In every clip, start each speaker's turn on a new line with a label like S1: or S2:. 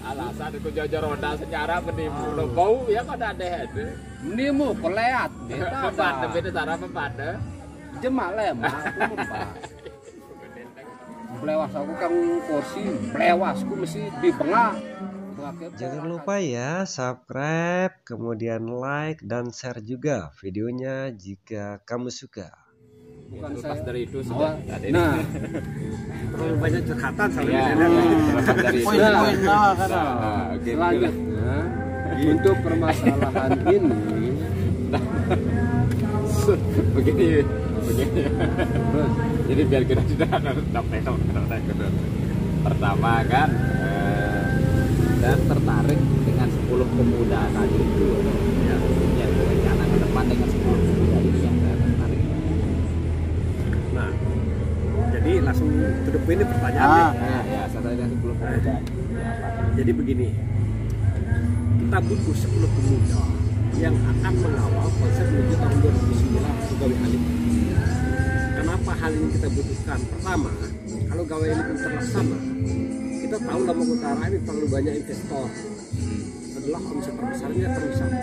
S1: Alasan aku jajar roda secara menimu lo bau ya pada ada itu.
S2: Menimu peleat.
S1: Beda cara pada.
S2: Jemak lemah aku membah. Blewas aku kang kursi, blewasku mesti di bengak.
S3: Jangan lupa ya subscribe, kemudian like dan share juga videonya jika kamu suka.
S1: Bukan saya dari itu sudah.
S2: Nah,
S4: terlalu banyak curhatan sama
S1: dari itu.
S2: Selanjutnya untuk permasalahan ini
S1: begini. Jadi biar kita tidak pertama kan dan tertarik dengan 10 pemuda tadi itu ya rencana ke depan dengan 10 pemuda ini yang saya tertarik.
S4: Nah, jadi langsung to the point ini pertanyaannya.
S1: Ya, saya dengan 10 pemuda.
S4: Jadi begini, kita butuh 10 pemuda yang akan mengawal konsep menuju tahun 2009 pegawai alim. Kenapa hal ini kita butuhkan? Pertama, kalau gawai alim terlaksana, kita tahu Lombok Utara ini terlalu banyak investor, adalah omset terbesarnya pariwisata.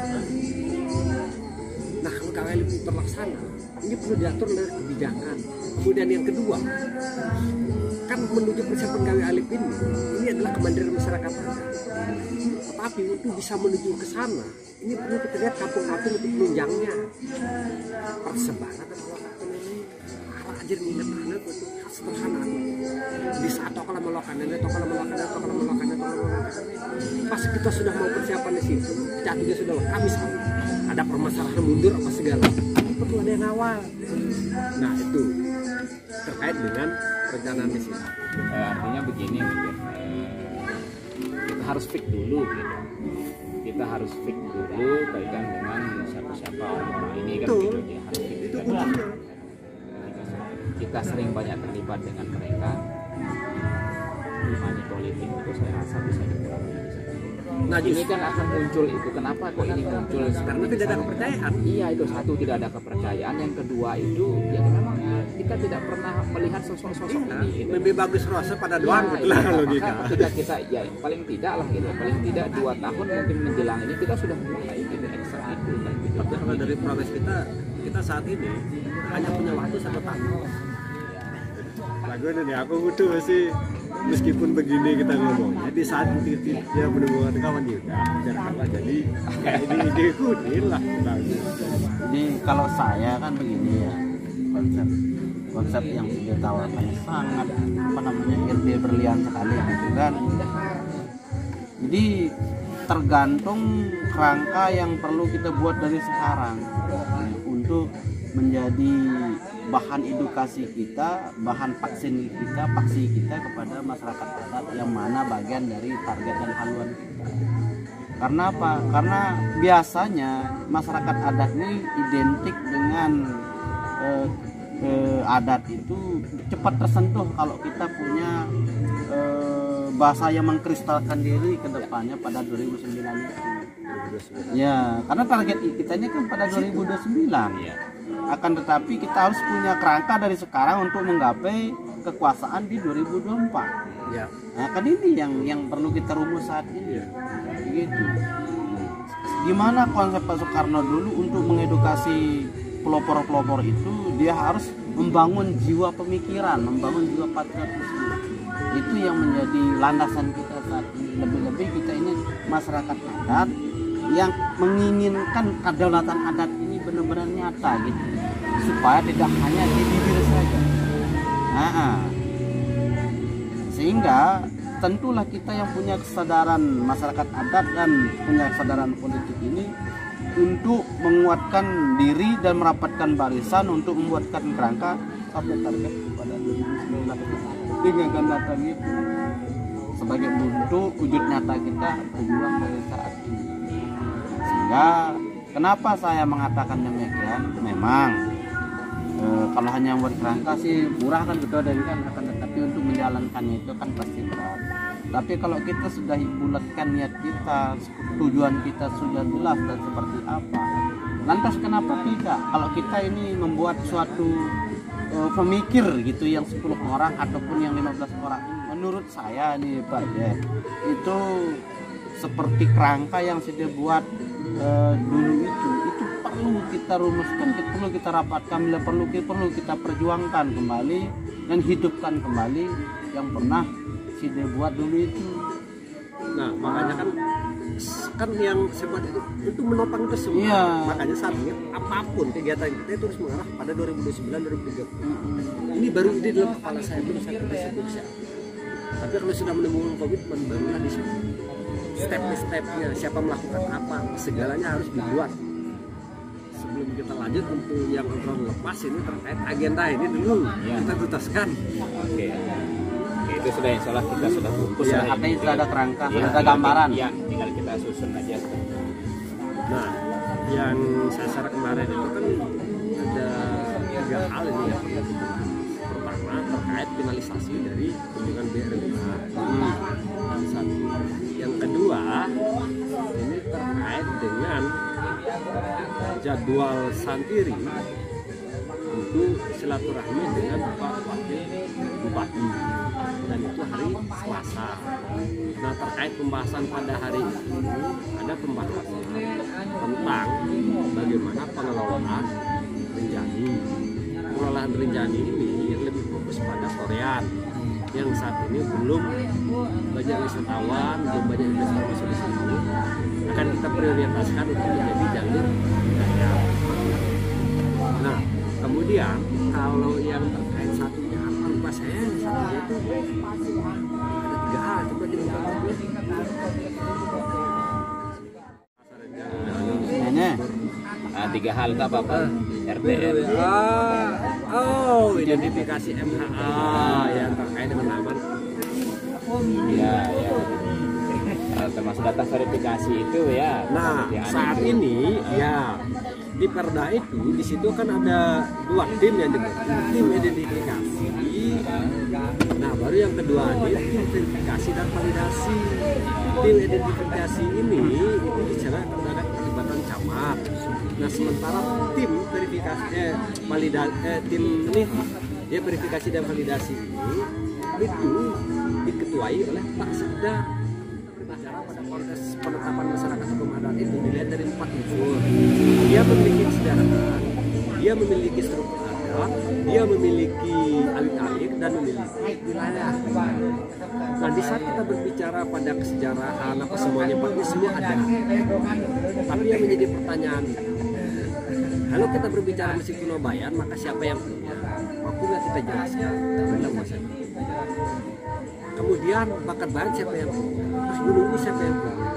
S4: Nah, kalau gawai alim terlaksana, ini perlu diatur oleh kebijakan. Kemudian yang kedua, kan menuju persiapan gawai alim ini adalah kemandirian masyarakat adat. Tetapi untuk bisa menuju ke sana, ini perlu kita lihat kampung-kampung untuk penunjangnya. Persebaran arah aja minat anak itu sederhana. Bisa kalau melakukannya, pas kita sudah mau persiapan di situ, jatuhnya sudah lengkap, misalnya ada permasalahan mundur apa segala, perlu ada yang awal. Nah itu terkait dengan perencanaan di sini.
S1: Artinya begini, kita harus fix dulu gitu. Kita harus fix dulu kaitan dengan siapa-siapa orang ini kan gitu ya. Harus fix itu kuncinya. Kita sering banyak terlibat dengan mereka. Money politik itu saya rasa bisa dikurangi. Nah ini kan akan muncul itu. Kenapa kok ini muncul?
S4: Karena tidak ada kepercayaan.
S1: Iya, itu satu, tidak ada kepercayaan. Yang kedua itu ya memang kita tidak pernah melihat sosok-sosok ini gitu.
S4: Lebih bagus rasa pada doang gitu lah logika.
S1: Ketika kita ya paling tidak lah gitu, paling tidak 2 tahun mungkin menjelang ini kita sudah mulai gitu ekstra itu kan gitu.
S4: Tapi kalau dari progres kita saat ini hanya punya waktu 1 tahun. Lagu ini aku butuh sih. Meskipun begini kita ngomongnya di saat dia menunggu kawan juga janganlah jadi ini diikutin lah.
S2: Jadi kalau saya kan begini ya, konsep yang ditawarkan sangat berlian sekali gitu kan. Jadi tergantung kerangka yang perlu kita buat dari sekarang untuk menjadi bahan edukasi kita, bahan vaksin kita kepada masyarakat adat yang mana bagian dari target dan haluan kita. Karena apa? Karena biasanya masyarakat adat ini identik dengan adat itu cepat tersentuh kalau kita punya bahasa yang mengkristalkan diri ke depannya pada 2009 itu. Ya, karena target kita ini kan pada 2029. Ya. Akan tetapi kita harus punya kerangka dari sekarang untuk menggapai kekuasaan di 2024. Ya. Nah, kan ini yang perlu kita rumus saat ini. Ya. Begitu. Gimana konsep Pak Soekarno dulu untuk mengedukasi pelopor-pelopor itu, dia harus membangun jiwa pemikiran, membangun jiwa patriotisme. Itu yang menjadi landasan kita saat ini. Lebih-lebih kita ini masyarakat adat yang menginginkan kedaulatan adat ini benar-benar nyata gitu, supaya tidak hanya di bibir saja. Sehingga tentulah kita yang punya kesadaran masyarakat adat dan punya kesadaran politik ini untuk menguatkan diri dan merapatkan barisan untuk membuatkan kerangka sampai target pada 2019 dengan datang itu sebagai bentuk wujud nyata kita berjuang dari saat ini. Sehingga kenapa saya mengatakan demikian? Memang kalau hanya buat kerangka sih murah kan betul dan kan, akan tetapi untuk menjalankannya itu kan pasti berat. Tapi kalau kita sudah bulatkan niat kita, tujuan kita sudah jelas dan seperti apa, Lantas kenapa tidak? Kalau kita ini membuat suatu pemikir gitu yang 10 orang ataupun yang 15 orang, menurut saya nih Pak ya, itu seperti kerangka yang sudah buat dulu itu perlu kita rumuskan, perlu kita rapatkan, perlu kita perjuangkan kembali dan hidupkan kembali yang pernah sudah buat dulu itu.
S4: Nah makanya kan yang saya buat itu menopang itu semua.
S2: Iya.
S4: Makanya saat ini apapun kegiatan kita itu harus mengarah pada 2029 2030. Ini baru ide dalam kepala saya, belum saya bisa. Tapi kalau sudah menemukan komitmen barulah di situ. Step-stepnya, siapa melakukan apa, segalanya harus dibuat. Sebelum kita lanjut untuk yang obrolan lepas ini terkait agenda ini dulu kita tutaskan.
S1: Oke, itu sudah insya Allah kita sudah fokus
S2: Ya,
S1: lah
S2: artinya
S1: ini.
S2: sudah ada kerangka, sudah ada
S1: tinggal-
S2: gambaran.
S1: Ya, tinggal kita susun aja.
S4: Nah, yang saya share kemarin itu kan ada 3 hal ini ya. Pertama terkait finalisasi dari kunjungan BRI. Satu. Yang kedua ini terkait dengan jadwal santiri untuk silaturahmi dengan Pak Wakil Bupati, dan itu hari Selasa. Nah terkait pembahasan pada hari ini ada pembahasan tentang bagaimana pengelolaan Rinjani. Pengelolaan Rinjani ini yang lebih fokus pada Korean yang saat ini belum banyak wisatawan, belum banyak investor masuk di sini. Akan kita prioritaskan untuk menjadi jalur budaya. Nah kemudian kalau yang terkait satunya apa lupa saya, satunya itu ada 3 hal, coba dibuka dulu.
S2: Ini
S1: Nah, 3 hal itu apa? RTR.
S4: Oh, identifikasi MHA yang terkait dengan aman.
S1: Ya. Termasuk data verifikasi itu ya.
S4: Nah,
S1: yang
S4: saat
S1: itu.
S4: ini ya di Perda itu di situ kan ada 2 tim yang dibentuk, tim identifikasi. Nah, baru yang kedua ini tim verifikasi dan validasi. Tim identifikasi ini itu bicara terhadap pelibatan camat. Nah, sementara tim verifikasi tim ini dia verifikasi dan validasi ini itu diketuai oleh Pak Sekda. Bicara pada proses penetapan masyarakat hukum adat itu dilihat dari 4 unsur. Dia memiliki kesejahteraan, dia memiliki struktur adat, dia memiliki alik-alik dan memiliki wilayah. Nah di saat kita berbicara pada kesejarahan apa semuanya Pak, ini semua ada. Tapi yang menjadi pertanyaan, kalau kita berbicara Masjid Kuno Bayan, maka siapa yang punya? Mampu nggak kita jelaskan dalam masa ini? Kemudian bakat bayan siapa yang punya? Terus gunung ini siapa yang punya?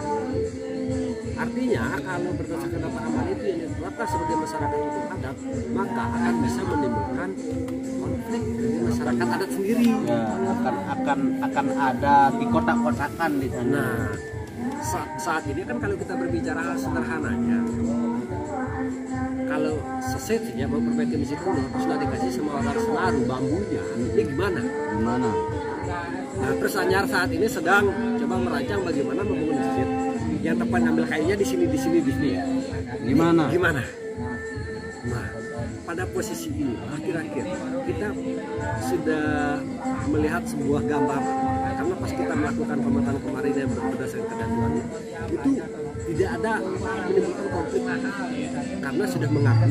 S4: Artinya kalau berdasarkan data aman itu yang ditetapkan sebagai masyarakat hukum adat, maka akan bisa menimbulkan konflik dengan masyarakat adat sendiri.
S2: ya akan ada dikotak-kotakan di sana.
S4: Nah, saat ini kan kalau kita berbicara sederhananya, kalau seset saja mau perbaiki masjid kuno, terus dikasih sama orang Senaru bambunya, ini gimana?
S2: Gimana?
S4: Nah, terus Anyar saat ini sedang coba merancang bagaimana membangun masjid yang tepat ngambil kayunya di sini.
S2: Gimana?
S4: Gimana? Nah, pada posisi ini akhir-akhir kita sudah melihat sebuah gambar, karena pas kita melakukan pemetaan kemarin yang berdasarkan ketentuan itu tidak ada menimbulkan konflik karena sudah mengaku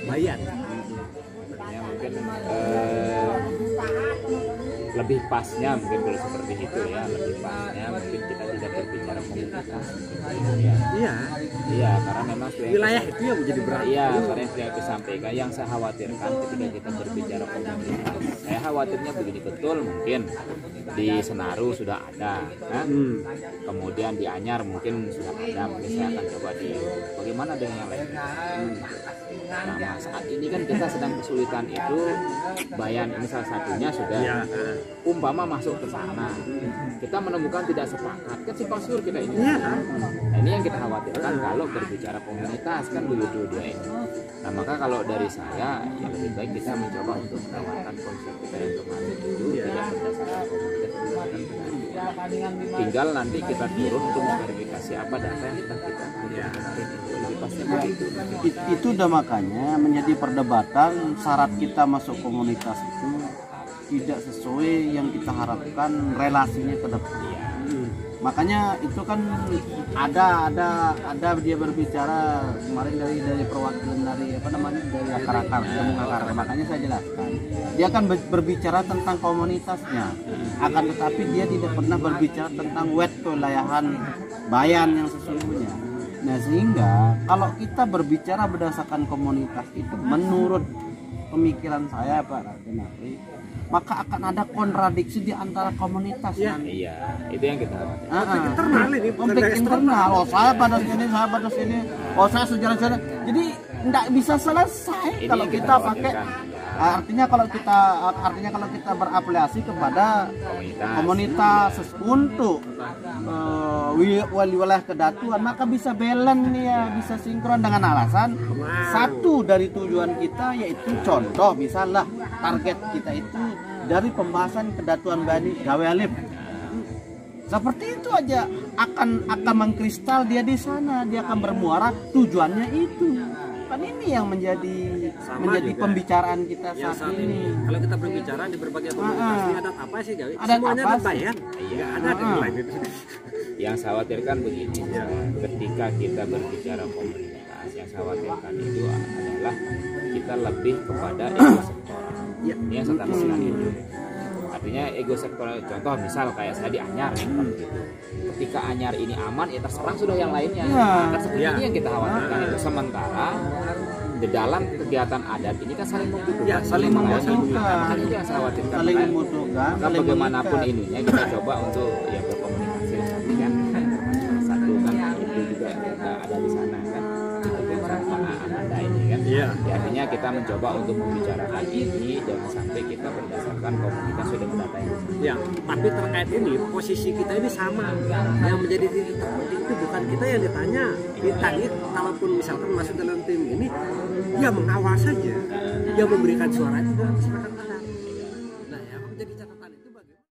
S4: bayan.
S1: Ya, mungkin lebih pasnya mungkin kalau seperti itu ya, lebih pasnya mungkin kita tidak berbicara komunitas ya. Iya, karena memang
S4: Wilayah itu yang menjadi berat.
S1: Iya, karena yang sudah disampaikan, yang saya khawatirkan ketika kita berbicara komunitas, saya khawatirnya begini, betul mungkin di Senaru sudah ada, kemudian di Anyar mungkin sudah ada, mungkin saya akan coba di bagaimana dengan yang lain. Nah, saat ini kan kita sedang kesulitan itu, Bayan ini salah satunya sudah umpama masuk ke sana, kita menemukan tidak sepakat, kan simpang siur kita ini. Nah, ini yang kita khawatirkan kalau berbicara komunitas kan begitu dia ini. Nah maka kalau dari saya ya lebih baik kita mencoba untuk menawarkan konsep kita yang kemarin itu tidak berdasarkan komunitas, tinggal nanti kita turun untuk memverifikasi apa data yang sudah kita kemarin itu. mayoritasnya begitu.
S2: Itu udah makanya menjadi perdebatan syarat kita masuk komunitas itu tidak sesuai yang kita harapkan relasinya ke depan. Makanya itu kan ada dia berbicara kemarin dari perwakilan dari apa namanya dari akar-akar, makanya saya jelaskan dia akan berbicara tentang komunitasnya, akan tetapi dia tidak pernah berbicara tentang wet kewilayahan bayan yang sesungguhnya. Nah sehingga kalau kita berbicara berdasarkan komunitas itu menurut pemikiran saya Pak Raden Afri, maka akan ada kontradiksi di antara komunitas.
S1: Iya, itu yang kita khawatir.
S4: Internal ini,
S2: konflik internal. Oh saya pada sini, oh saya sejarah. Jadi tidak bisa selesai
S1: Ini
S2: kalau
S1: yang
S2: kita pakai.
S1: khawatirkan.
S2: Artinya kalau kita berafiliasi kepada komunitas untuk wilayah kedatuan, maka bisa balance ya, bisa sinkron dengan alasan satu dari tujuan kita yaitu contoh misalnya target kita itu dari pembahasan kedatuan Bani Gawe Alif. Seperti itu aja akan mengkristal dia di sana, dia akan bermuara tujuannya itu. Kan ini yang menjadi pembicaraan kita saat ini.
S4: Kalau kita berbicara di berbagai komunitas ini adat apa sih Gawi?
S2: Adat
S4: Semuanya
S2: apa
S4: adat bayan. Iya, ada yang lain itu.
S1: Yang saya khawatirkan begini, ketika kita berbicara komunitas, yang saya khawatirkan itu adalah kita lebih kepada ego sektoral. Ini yang saya takutkan itu. Artinya ego sektoral, contoh misal kayak saya di Anyar gitu. Ketika Anyar ini aman, ya terserang sudah yang lainnya. Kan seperti ini yang kita khawatirkan itu. Sementara di dalam kegiatan adat ini kan saling membutuhkan, saling membutuhkan. Makanya itu yang saya khawatirkan.
S2: Saling membutuhkan.
S1: Maka bagaimanapun ininya kita coba untuk ya berkomunikasi kan. Satu kan itu juga ada di sana kan. Ada ini kan. Ya, artinya kita mencoba untuk membicarakan ini jangan sampai kita berdasarkan komunitas sudah berdata yang
S4: ya, tapi terkait ini posisi kita ini sama. Yang menjadi titik terpenting itu bukan kita yang ditanya. Kita ini kalaupun misalkan masuk dalam tim ini, ya mengawal saja. Yang memberikan suara itu adalah masyarakat